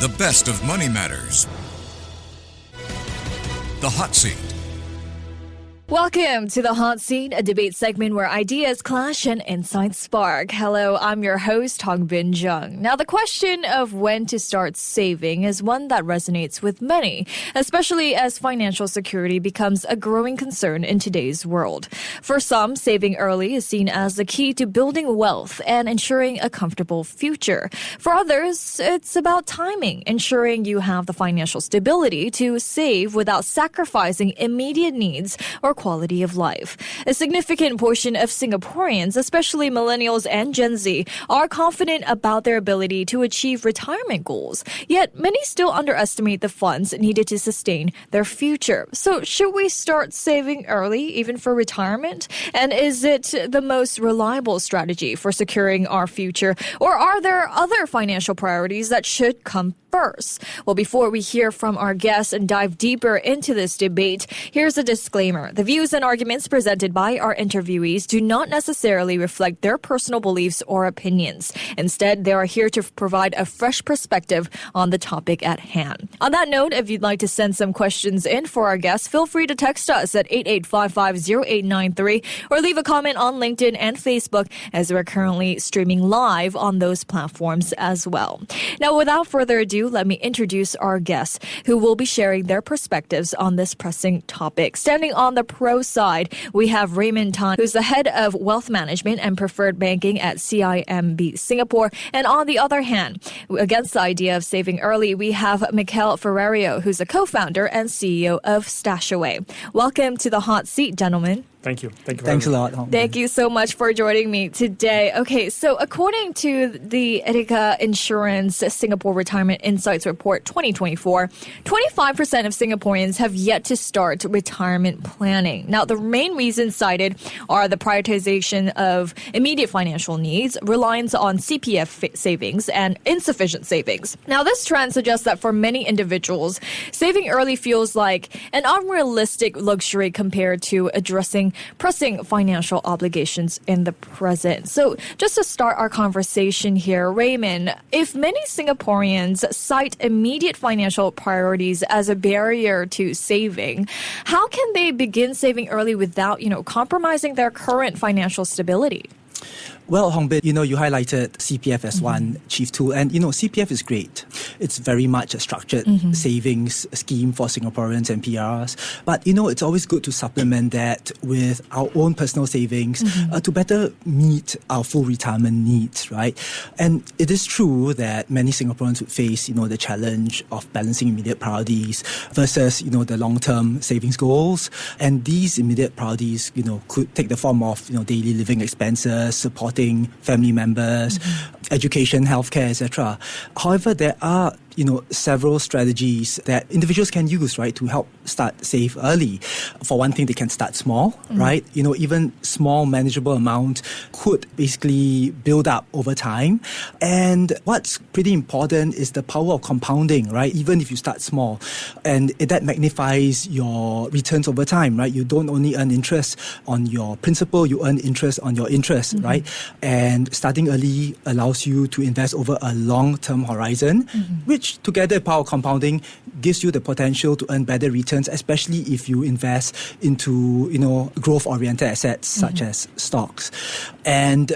The best of money matters. The Hot Seat. Welcome to The Hot Seat, a debate segment where ideas clash and insights spark. Hello, I'm your host, Hongbin Jeong. Now, the question of when to start saving is one that resonates with many, especially as financial security becomes a growing concern in today's world. For some, saving early is seen as the key to building wealth and ensuring a comfortable future. For others, it's about timing, ensuring you have the financial stability to save without sacrificing immediate needs or quality of life. A significant portion of Singaporeans, especially millennials and Gen Z, are confident about their ability to achieve retirement goals. Yet, many still underestimate the funds needed to sustain their future. So, should we start saving early, even for retirement? And is it the most reliable strategy for securing our future? Or are there other financial priorities that should come first? Well, before we hear from our guests and dive deeper into this debate, here's a disclaimer. The views and arguments presented by our interviewees do not necessarily reflect their personal beliefs or opinions. Instead, they are here to provide a fresh perspective on the topic at hand. On that note, if you'd like to send some questions in for our guests, feel free to text us at 88550893 or leave a comment on LinkedIn and Facebook, as we're currently streaming live on those platforms as well. Now, without further ado, let me introduce our guests who will be sharing their perspectives on this pressing topic. Standing on the pro side, we have Raymond, who's the head of wealth management and preferred banking at CIMB Singapore. And on the other hand, against the idea of saving early, we have Michele Ferrario, who's a co-founder and CEO of StashAway. Welcome to the Hot Seat, gentlemen. Thank you. Thanks a lot. Thank you so much for joining me today. Okay, so according to the Etika Insurance Singapore Retirement Insights Report 2024, 25% of Singaporeans have yet to start retirement planning. Now, the main reasons cited are the prioritization of immediate financial needs, reliance on CPF savings, and insufficient savings. Now, this trend suggests that for many individuals, saving early feels like an unrealistic luxury compared to addressing pressing financial obligations in the present. So just to start our conversation here, Raymond, if many Singaporeans cite immediate financial priorities as a barrier to saving, how can they begin saving early without, compromising their current financial stability? Well, Hongbin, you highlighted CPF as one chief tool. And, CPF is great. It's very much a structured savings scheme for Singaporeans and PRs. But, it's always good to supplement that with our own personal savings to better meet our full retirement needs, right? And it is true that many Singaporeans would face, the challenge of balancing immediate priorities versus, the long-term savings goals. And these immediate priorities, could take the form of, daily living expenses, supporting family members, education, healthcare, etc. However, there are several strategies that individuals can use, right, to help start save early. For one thing, they can start small, right? Even small manageable amount could basically build up over time. And what's pretty important is the power of compounding, right? Even if you start small, and that magnifies your returns over time, right? You don't only earn interest on your principal, you earn interest on your interest, right? And starting early allows you to invest over a long-term horizon, which together with power compounding gives you the potential to earn better returns, especially if you invest into, growth-oriented assets such as stocks. And,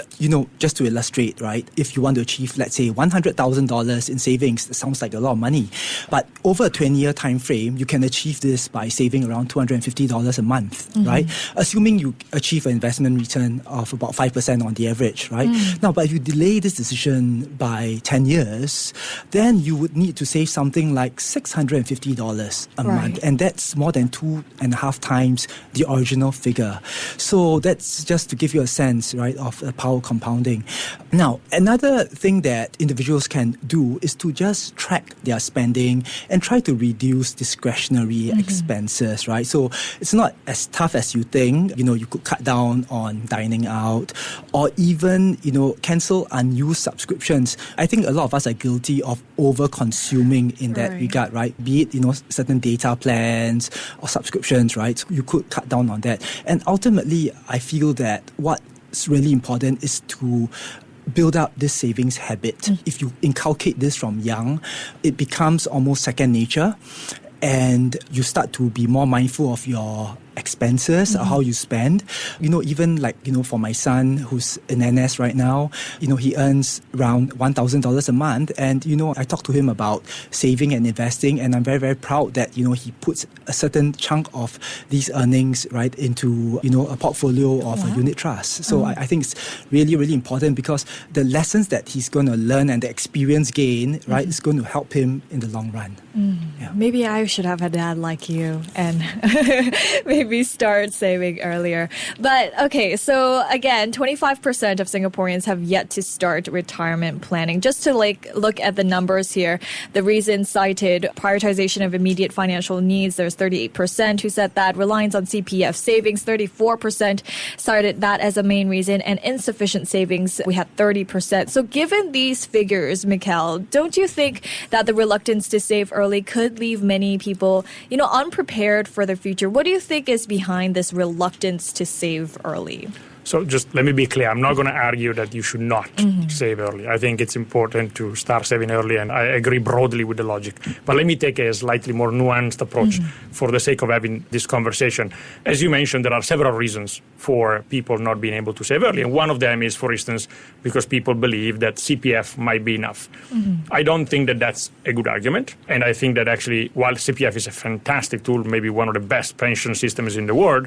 just to illustrate, right, if you want to achieve, let's say, $100,000 in savings, that sounds like a lot of money. But over a 20-year time frame, you can achieve this by saving around $250 a month, right? Assuming you achieve an investment return of about 5% on the average, right? Now, but if you delay this decision by 10 years, then you would need to save something like $650 a month. And that's more than 2.5 times the original figure. So that's just to give you a sense, right, of the power compounding. Now, another thing that individuals can do is to just track their spending and try to reduce discretionary expenses, right? So it's not as tough as you think. You could cut down on dining out or even, cancel unused subscriptions. I think a lot of us are guilty of over-consuming in that regard, right? Be it, certain data plans or subscriptions, right? You could cut down on that. And ultimately, I feel that what's really important is to build up this savings habit. If you inculcate this from young, it becomes almost second nature, and you start to be more mindful of your expenses, how you spend. Even for my son who's in NS right now, he earns around $1,000 a month. And, I talk to him about saving and investing, and I'm very, very proud that, he puts a certain chunk of these earnings, right, into, a portfolio of a unit trust. So I think it's really, really important, because the lessons that he's going to learn and the experience gain, right, is going to help him in the long run. Yeah. Maybe I should have a dad like you and maybe start saving earlier. But okay, so again, 25% of Singaporeans have yet to start retirement planning. Just to look at the numbers here, the reasons cited: prioritization of immediate financial needs, there's 38% who said that; reliance on CPF savings, 34% cited that as a main reason; and insufficient savings, we had 30%. So given these figures, Michele, don't you think that the reluctance to save early could leave many people, unprepared for the future? What do you think is behind this reluctance to save early? So just let me be clear. I'm not going to argue that you should not save early. I think it's important to start saving early, and I agree broadly with the logic. But let me take a slightly more nuanced approach for the sake of having this conversation. As you mentioned, there are several reasons for people not being able to save early. And one of them is, for instance, because people believe that CPF might be enough. I don't think that that's a good argument. And I think that actually, while CPF is a fantastic tool, maybe one of the best pension systems in the world,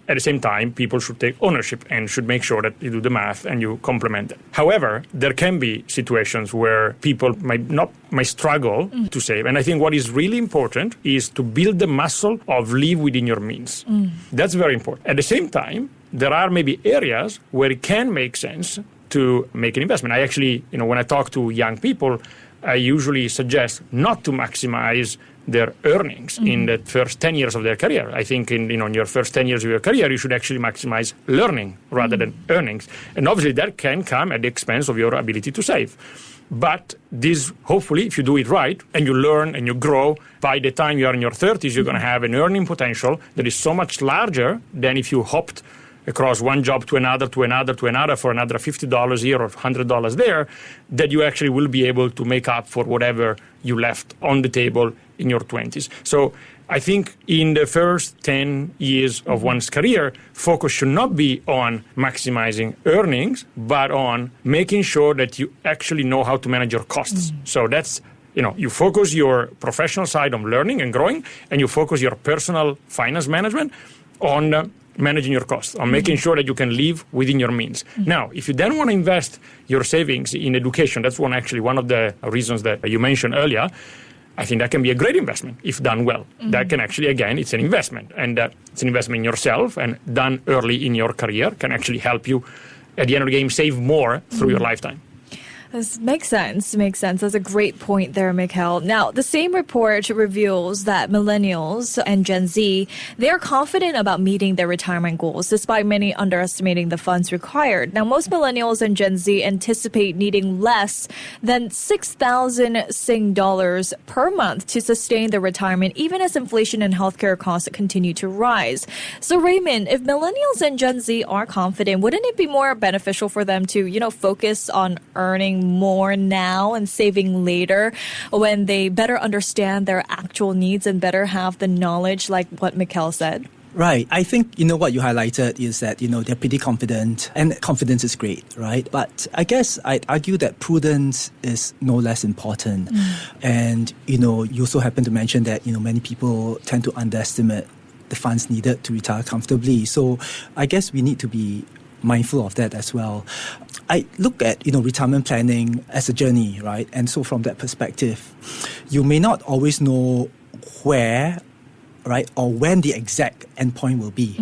at the same time, people should take ownership and should make sure that you do the math and you complement it. However, there can be situations where people might struggle to save. And I think what is really important is to build the muscle of live within your means. That's very important. At the same time, there are maybe areas where it can make sense to make an investment. I actually, when I talk to young people, I usually suggest not to maximize their earnings in the first 10 years of their career. I think in your first 10 years of your career, you should actually maximize learning rather than earnings. And obviously that can come at the expense of your ability to save. But this, hopefully, if you do it right and you learn and you grow, by the time you are in your 30s, you're going to have an earning potential that is so much larger than if you hopped across one job to another for another $50 here or $100 there, that you actually will be able to make up for whatever you left on the table in your 20s. So I think in the first 10 years of one's career, focus should not be on maximizing earnings, but on making sure that you actually know how to manage your costs. So that's, you focus your professional side on learning and growing, and you focus your personal finance management on managing your costs, on making sure that you can live within your means. Now, if you then want to invest your savings in education, that's one of the reasons that you mentioned earlier, I think that can be a great investment if done well. That can actually, again, it's an investment. And it's an investment in yourself, and done early in your career can actually help you, at the end of the game, save more through your lifetime. This makes sense. That's a great point there, Michele. Now, the same report reveals that millennials and Gen Z, they are confident about meeting their retirement goals, despite many underestimating the funds required. Now, most millennials and Gen Z anticipate needing less than 6,000 Sing dollars per month to sustain their retirement, even as inflation and healthcare costs continue to rise. So, Raymond, if millennials and Gen Z are confident, wouldn't it be more beneficial for them to, focus on earning more now and saving later when they better understand their actual needs and better have the knowledge, like what Michele said? Right. I think, what you highlighted is that, they're pretty confident, and confidence is great, right? But I guess I'd argue that prudence is no less important. And, you also happen to mention that, many people tend to underestimate the funds needed to retire comfortably. So I guess we need to be mindful of that as well. I look at, retirement planning as a journey, right? And so from that perspective, you may not always know where, right, or when the exact endpoint will be,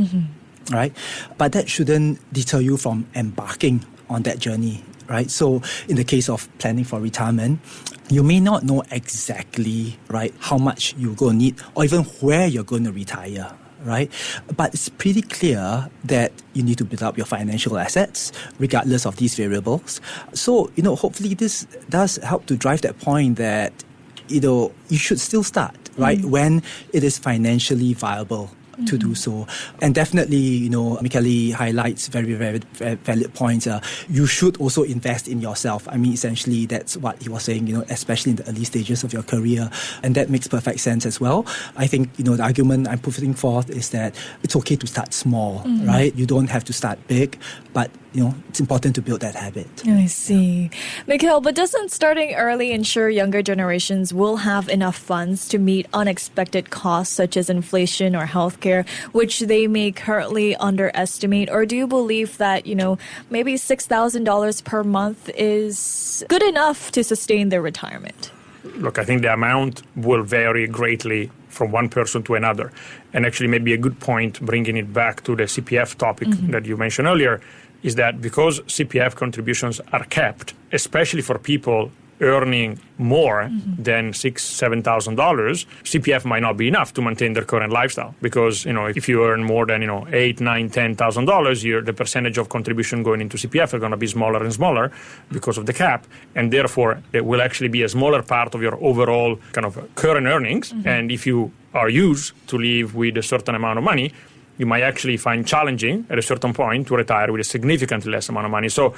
right? But that shouldn't deter you from embarking on that journey, right? So in the case of planning for retirement, you may not know exactly, right, how much you're going to need or even where you're going to retire, right? But it's pretty clear that you need to build up your financial assets regardless of these variables. So, hopefully this does help to drive that point that, you should still start, right, when it is financially viable to do so. And definitely, Michele highlights very, very, very valid points. You should also invest in yourself. I mean, essentially, that's what he was saying, especially in the early stages of your career. And that makes perfect sense as well. I think, the argument I'm putting forth is that it's okay to start small, right? You don't have to start big, but it's important to build that habit. I see. Michele, but doesn't starting early ensure younger generations will have enough funds to meet unexpected costs such as inflation or healthcare, which they may currently underestimate? Or do you believe that, maybe $6,000 per month is good enough to sustain their retirement? Look, I think the amount will vary greatly from one person to another. And actually maybe a good point, bringing it back to the CPF topic that you mentioned earlier, is that because CPF contributions are capped, especially for people earning more than $6,000-7,000, CPF might not be enough to maintain their current lifestyle. Because if you earn more than $8,000, $9,000, $10,000, the percentage of contribution going into CPF are going to be smaller and smaller because of the cap, and therefore it will actually be a smaller part of your overall kind of current earnings. And if you are used to live with a certain amount of money, you might actually find challenging at a certain point to retire with a significantly less amount of money. So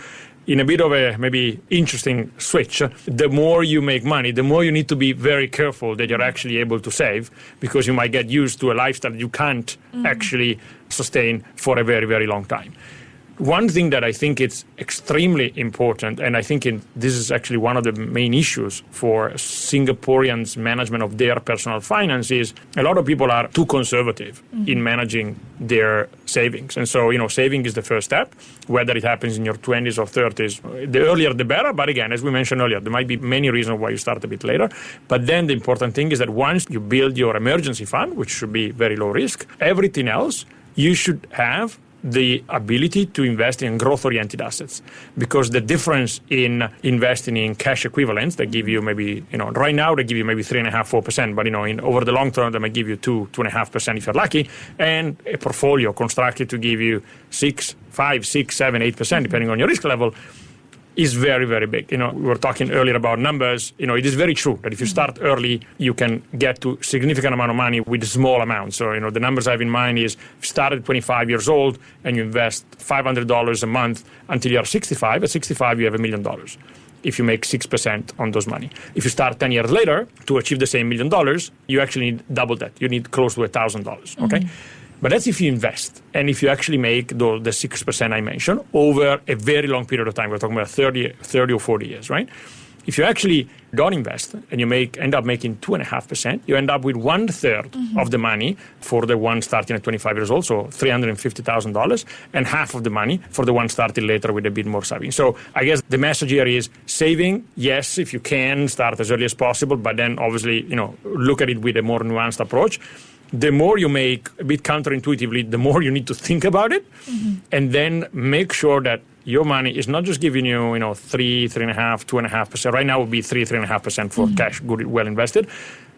in a bit of a maybe interesting switch, the more you make money, the more you need to be very careful that you're actually able to save, because you might get used to a lifestyle you can't actually sustain for a very, very long time. One thing that I think is extremely important, and I think this is actually one of the main issues for Singaporeans' management of their personal finances, a lot of people are too conservative in managing their savings. And so, saving is the first step, whether it happens in your 20s or 30s. The earlier, the better. But again, as we mentioned earlier, there might be many reasons why you start a bit later. But then the important thing is that once you build your emergency fund, which should be very low risk, everything else, you should have the ability to invest in growth-oriented assets, because the difference in investing in cash equivalents that give you maybe, right now they give you maybe 3.5%, 4%, but over the long term they might give you 2.5% if you're lucky, and a portfolio constructed to give you 5, 6, 7, 8% depending on your risk level is very, very big. We were talking earlier about numbers. It is very true that if you start early, you can get to significant amount of money with small amounts. So, the numbers I have in mind is if you start at 25 years old and you invest $500 a month until you're 65, at 65 you have $1 million. If you make 6% on those money. If you start 10 years later to achieve the same $1 million, you actually need double that. You need close to $1,000, okay? But that's if you invest. And if you actually make the 6% I mentioned over a very long period of time, we're talking about 30 or 40 years, right? If you actually don't invest and you end up making 2.5%, you end up with 1/3 of the money for the one starting at 25 years old, so $350,000, and half of the money for the one starting later with a bit more saving. So I guess the message here is saving, yes, if you can, start as early as possible, but then obviously, look at it with a more nuanced approach. The more you make, a bit counterintuitively, the more you need to think about it, and then make sure that your money is not just giving you, 3.5%, 2.5%. Right now it would be 3.5% for cash, good, well invested.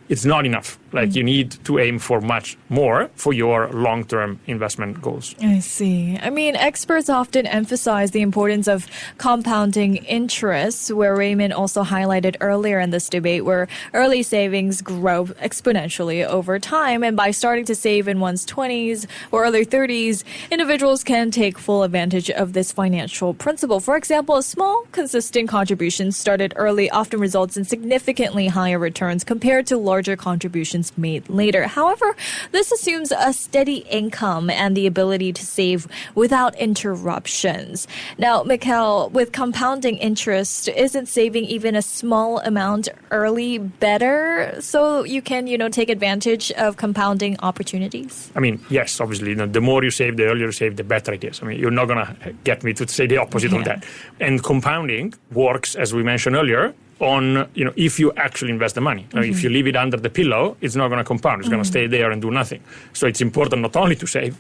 It's not enough. You need to aim for much more for your long-term investment goals. I see. I mean, experts often emphasize the importance of compounding interest, where Raymond also highlighted earlier in this debate, where early savings grow exponentially over time. And by starting to save in one's 20s or early 30s, individuals can take full advantage of this financial principle. For example, a small, consistent contribution started early often results in significantly higher returns compared to larger contributions made later. However, this assumes a steady income and the ability to save without interruptions. Now, Michele, with compounding interest, isn't saving even a small amount early better so you can, take advantage of compounding opportunities? I mean, yes, obviously, the more you save, the earlier you save, the better it is. I mean, you're not going to get me to say the opposite of that. And compounding works, as we mentioned earlier, on, if you actually invest the money. If you leave it under the pillow, it's not going to compound. It's going to stay there and do nothing. So it's important not only to save.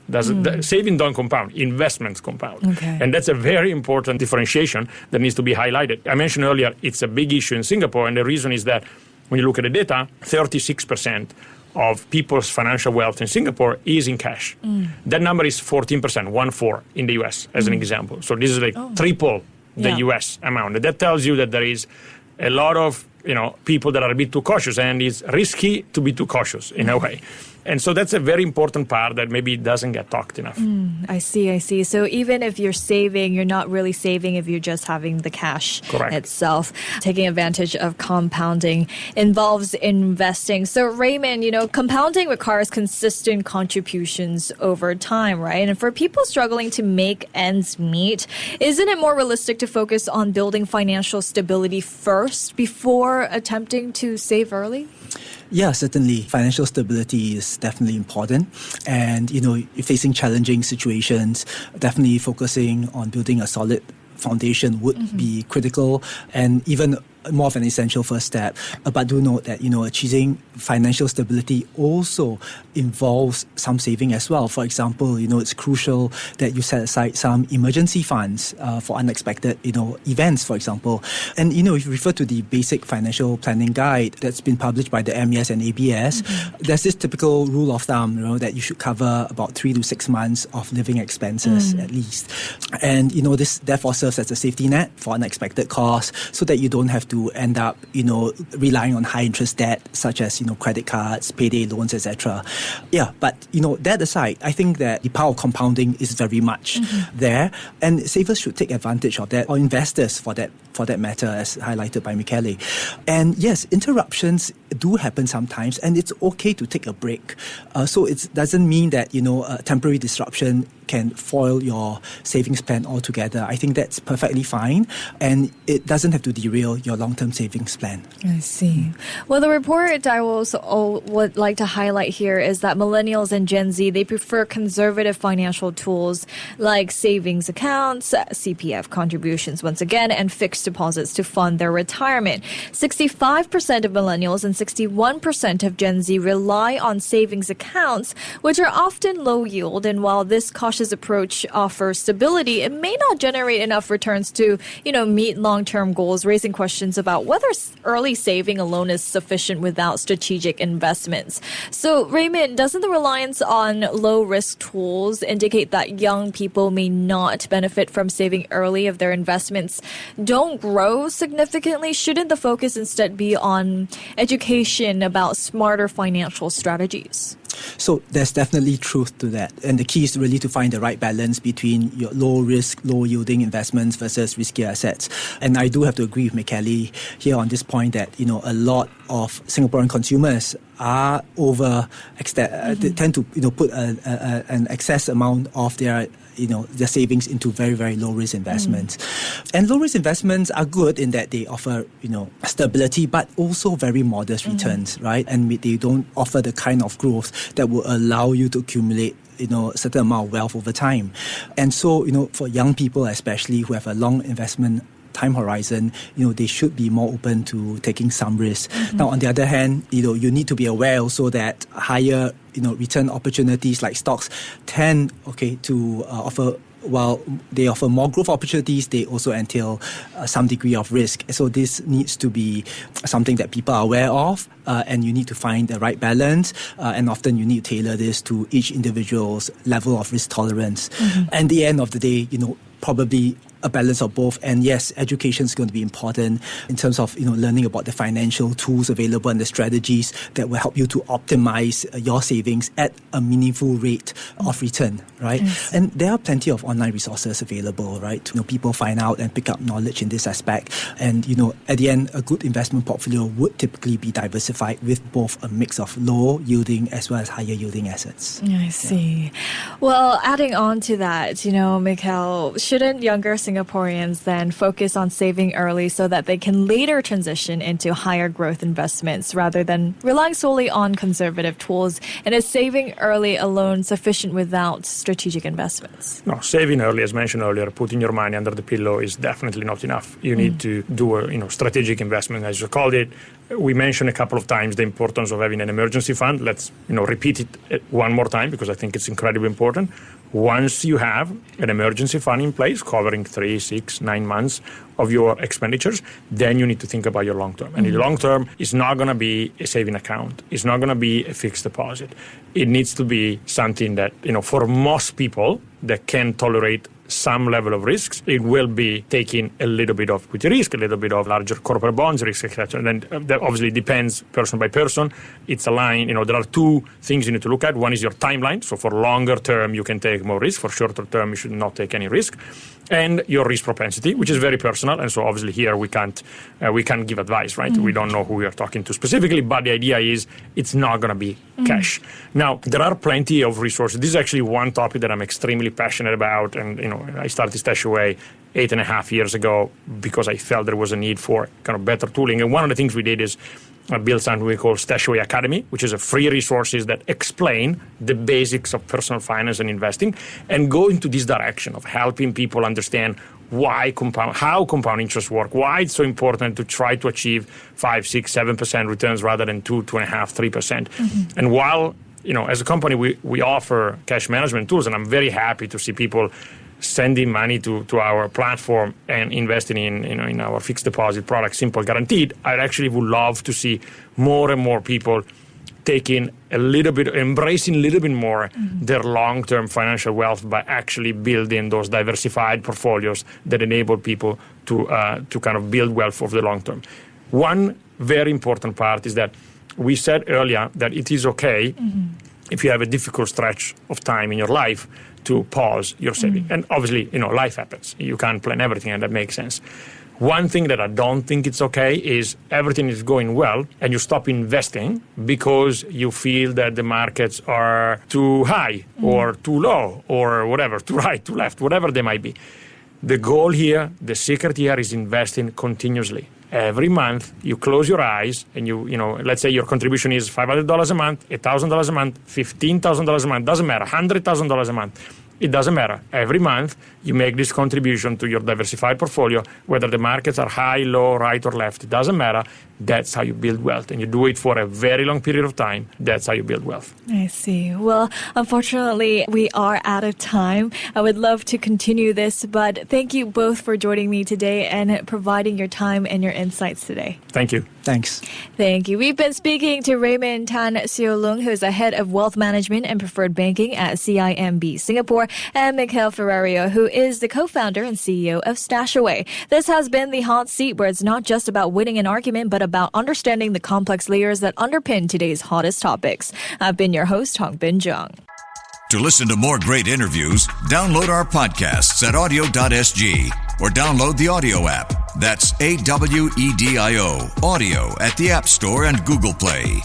Saving don't compound. Investments compound. Okay. And that's a very important differentiation that needs to be highlighted. I mentioned earlier, it's a big issue in Singapore, and the reason is that when you look at the data, 36% of people's financial wealth in Singapore is in cash. That number is 14%, 1/4 in the US, as an example. So this is triple the US amount. That tells you that there is a lot of people that are a bit too cautious, and it's risky to be too cautious in a way. And so that's a very important part that maybe doesn't get talked enough. I see. So even if you're saving, you're not really saving if you're just having the cash itself. Taking advantage of compounding involves investing. So Raymond, compounding requires consistent contributions over time, right? And for people struggling to make ends meet, isn't it more realistic to focus on building financial stability first before attempting to save early? Yeah, certainly. Financial stability is definitely important. And, facing challenging situations, definitely focusing on building a solid foundation would be critical and even more of an essential first step. But do note that, achieving financial stability also involves some saving as well. For example, it's crucial that you set aside some emergency funds for unexpected, events, for example. And, if you refer to the basic financial planning guide that's been published by the MES and ABS, there's this typical rule of thumb, that you should cover about 3 to 6 months of living expenses at least. And, this therefore serves as a safety net for unexpected costs so that you don't have to end up, relying on high interest debt such as, credit cards, payday loans, etc. Yeah, but, that aside, I think that the power of compounding is very much there, and savers should take advantage of that, or investors for that matter, as highlighted by Michele. And yes, interruptions do happen sometimes, and it's okay to take a break. So it doesn't mean that, a temporary disruption can foil your savings plan altogether. I think that's perfectly fine, and it doesn't have to derail your long-term savings plan. I see. Well, the report I would like to highlight here is that millennials and Gen Z, they prefer conservative financial tools like savings accounts, CPF contributions once again, and fixed deposits to fund their retirement. 65% of millennials and 61% of Gen Z rely on savings accounts, which are often low yield. And while this cautious approach offers stability, it may not generate enough returns to, meet long-term goals, raising questions about whether early saving alone is sufficient without strategic investments. So, Raymond, doesn't the reliance on low-risk tools indicate that young people may not benefit from saving early if their investments don't grow significantly? Shouldn't the focus instead be on education about smarter financial strategies? So there's definitely truth to that. And the key is really to find the right balance between your low-risk, low-yielding investments versus riskier assets. And I do have to agree with Michele here on this point that, a lot of Singaporean consumers are they tend to, put an excess amount of their savings into very, very low-risk investments. And low-risk investments are good in that they offer, stability, but also very modest returns, right? And they don't offer the kind of growth that will allow you to accumulate a certain amount of wealth over time. And so, for young people especially who have a long investment time horizon, they should be more open to taking some risk. Now, on the other hand, you need to be aware also that higher, return opportunities like stocks tend, to offer. While they offer more growth opportunities, they also entail some degree of risk. So this needs to be something that people are aware of, and you need to find the right balance. And often you need to tailor this to each individual's level of risk tolerance. And at the end of the day, probably a balance of both. And yes, education is going to be important in terms of learning about the financial tools available and the strategies that will help you to optimize your savings at a meaningful rate of return, right? Yes. And there are plenty of online resources available, right? People find out and pick up knowledge in this aspect. And at the end, a good investment portfolio would typically be diversified with both a mix of low yielding as well as higher yielding assets. I see. Yeah. Well, adding on to that, Michele, shouldn't younger Singaporeans then focus on saving early so that they can later transition into higher growth investments rather than relying solely on conservative tools? And is saving early alone sufficient without strategic investments? No, saving early, as mentioned earlier, putting your money under the pillow is definitely not enough. You need to do a strategic investment, as you called it. We mentioned a couple of times the importance of having an emergency fund. Let's repeat it one more time because I think it's incredibly important. Once you have an emergency fund in place covering 3, 6, 9 months of your expenditures, then you need to think about your long term. And the long term is not going to be a saving account. It's not going to be a fixed deposit. It needs to be something that, for most people that can tolerate some level of risks. It will be taking a little bit of equity risk, a little bit of larger corporate bonds risk, etc. And then that obviously depends person by person. It's aligned. There are two things you need to look at. One is your timeline. So for longer term, you can take more risk. For shorter term, you should not take any risk. And your risk propensity, which is very personal. And so obviously here we can't give advice, right? We don't know who we are talking to specifically, but the idea is it's not going to be cash. Now, there are plenty of resources. This is actually one topic that I'm extremely passionate about. And, I started StashAway 8.5 years ago because I felt there was a need for kind of better tooling. And one of the things we did is build something we call StashAway Academy, which is a free resources that explain the basics of personal finance and investing and go into this direction of helping people understand how compound interest work, why it's so important to try to achieve 5, 6, 7% returns rather than 2, 2.5%, 3%. And while, as a company, we offer cash management tools, and I'm very happy to see people sending money to our platform and investing in our fixed deposit product, Simple Guaranteed, I actually would love to see more and more people embracing a little bit more their long-term financial wealth by actually building those diversified portfolios that enable people to kind of build wealth over the long term. One very important part is that we said earlier that it is okay if you have a difficult stretch of time in your life to pause your saving. And obviously, life happens. You can't plan everything, and that makes sense. One thing that I don't think it's okay is everything is going well and you stop investing because you feel that the markets are too high or too low or whatever, too right, too left, whatever they might be. The goal here, the secret here is investing continuously. Every month, you close your eyes and let's say your contribution is $500 a month, $1,000 a month, $15,000 a month, doesn't matter, $100,000 a month. It doesn't matter. Every month, you make this contribution to your diversified portfolio, whether the markets are high, low, right, or left. It doesn't matter. That's how you build wealth. And you do it for a very long period of time. That's how you build wealth. I see. Well, unfortunately, we are out of time. I would love to continue this, but thank you both for joining me today and providing your time and your insights today. Thank you. Thanks. Thank you. We've been speaking to Raymond Tan Siolung, who is the head of wealth management and preferred banking at CIMB Singapore, and Michele Ferrario, who is the co-founder and CEO of StashAway. This has been the Hot Seat, where it's not just about winning an argument, but about understanding the complex layers that underpin today's hottest topics. I've been your host, Hongbin Jeong. To listen to more great interviews, download our podcasts at audio.sg or download the audio app. That's AWEDIO, audio at the App Store and Google Play.